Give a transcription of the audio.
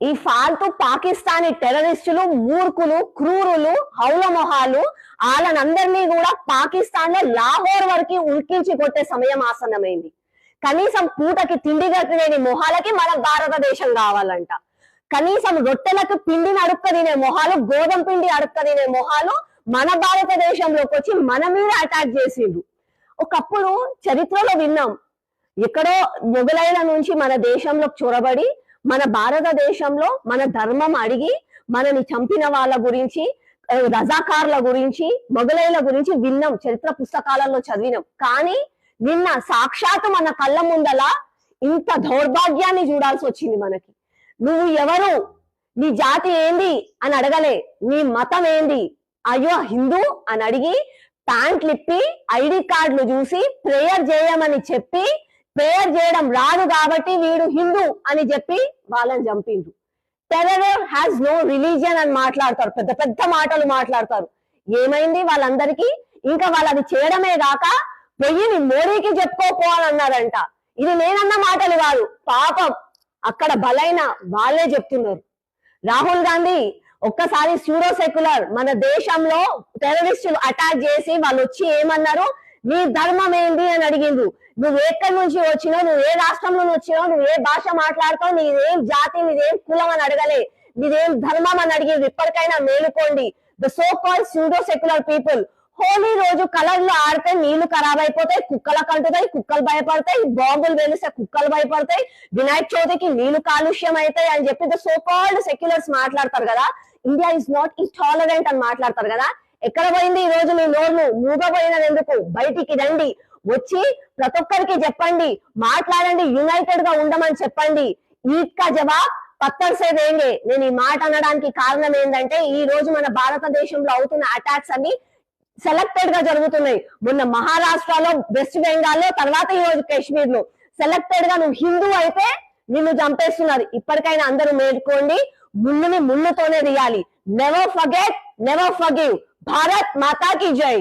ఈ ఫాల్తు పాకిస్తానీ టెర్రరిస్టులు, మూర్ఖులు, క్రూరులు, హౌల మొహాలు వాళ్ళనందరినీ కూడా పాకిస్తాన్ లో లాహోర్ వరకు ఉల్కించి కొట్టే సమయం ఆసన్నమైంది. కనీసం పూటకి తిండి గట్టిలేని మొహాలకి మన భారతదేశం కావాలంట. కనీసం రొట్టెలకు పిండిని అడుక్క తినే మొహాలు, గోధుమ పిండి అడుక్క తినే మొహాలు మన భారతదేశంలోకి వచ్చి మన మీద అటాక్ చేసిండ్రు. ఒకప్పుడు చరిత్రలో విన్నాం, ఎక్కడో మొఘలైల నుంచి మన దేశంలో చొరబడి మన భారతదేశంలో మన ధర్మం అడిగి మనని చంపిన వాళ్ళ గురించి, రజాకార్ల గురించి, మొఘలైల గురించి విన్నాం, చరిత్ర పుస్తకాలలో చదివినాం. కానీ నిన్న సాక్షాత్తు మన కళ్ళ ముందల ఇంత దౌర్భాగ్యాన్ని చూడాల్సి వచ్చింది మనకి. నువ్వు ఎవరు, నీ జాతి ఏంది అని అడగలే, నీ మతం ఏంది, అయ్యో హిందూ అని అడిగి ప్యాంట్లు ఇప్పి ఐడి కార్డులు చూసి ప్రేయర్ చేయమని చెప్పి, ప్రేయర్ చేయడం రాదు కాబట్టి వీడు హిందూ అని చెప్పి వాళ్ళని చంపిండ్రు. టెర్రర్ హ్యాస్ నో రిలీజియన్ అని మాట్లాడతారు, పెద్ద పెద్ద మాటలు మాట్లాడతారు. ఏమైంది వాళ్ళందరికీ? ఇంకా వాళ్ళది చేయడమే కాక వెయ్యిని మోడీకి చెప్పుకోపోవాలన్నారంట. ఇది నేనన్న మాటలు కాదు, పాపం అక్కడ బలైన వాళ్ళే చెప్తున్నారు. రాహుల్ గాంధీ ఒక్కసారి సూడో సెక్యులర్ మన దేశంలో టెర్రరిస్టులు అటాక్ చేసి వాళ్ళు వచ్చి ఏమన్నారు, నీ ధర్మం ఏంది అని అడిగిండ్రు. నువ్వు ఎక్కడి నుంచి వచ్చినావు, నువ్వు ఏ రాష్ట్రంలో వచ్చినావు, నువ్వు ఏ భాష మాట్లాడతావు, నీదేం జాతి, నీదేం కులం అని అడగలే, నీదేం ధర్మం అని అడిగిండ్రు. ఇప్పటికైనా మేలుకోండి. The so called pseudo secular people. Holi రోజు కలర్లు ఆడితే నీళ్లు ఖరాబ్ అయిపోతాయి, కుక్కలకు అంటుతాయి, కుక్కలు భయపడతాయి, బాంబులు వేలిస్తే కుక్కలు భయపడతాయి, వినాయక చవితికి నీళ్లు కాలుష్యం అవుతాయి అని చెప్పి ద సో కాల్డ్ సెక్యులర్స్ మాట్లాడతారు కదా. ఇండియా ఇస్ నాట్ ఇంటాలరెంట్ అని మాట్లాడతారు కదా. ఎక్కడ పోయింది ఈ రోజు మీ నోర్లు? మూగపోయినది ఎందుకు? బయటికి రండి, వచ్చి ప్రతి ఒక్కరికి చెప్పండి, మాట్లాడండి, యునైటెడ్ గా ఉండమని చెప్పండి. ఈద్ కా జవాబ్ పత్తర్ సే దేంగే. నేను ఈ మాట అనడానికి కారణం ఏంటంటే ఈ రోజు మన భారతదేశంలో అవుతున్న అటాక్స్ అన్ని సెలెక్టెడ్ గా జరుగుతున్నాయి. మొన్న మహారాష్ట్రలో, వెస్ట్ బెంగాల్లో, తర్వాత ఈ రోజు కాశ్మీర్ లో సెలెక్టెడ్ గా నువ్వు హిందూ అయితే నిన్ను చంపేస్తున్నారు. ఇప్పటికైనా అందరూ మేల్కోండి, ముళ్ళుని ముళ్ళుతోనే తీయాలి. Never forget, never forgive. Bharat Mata కీ జై.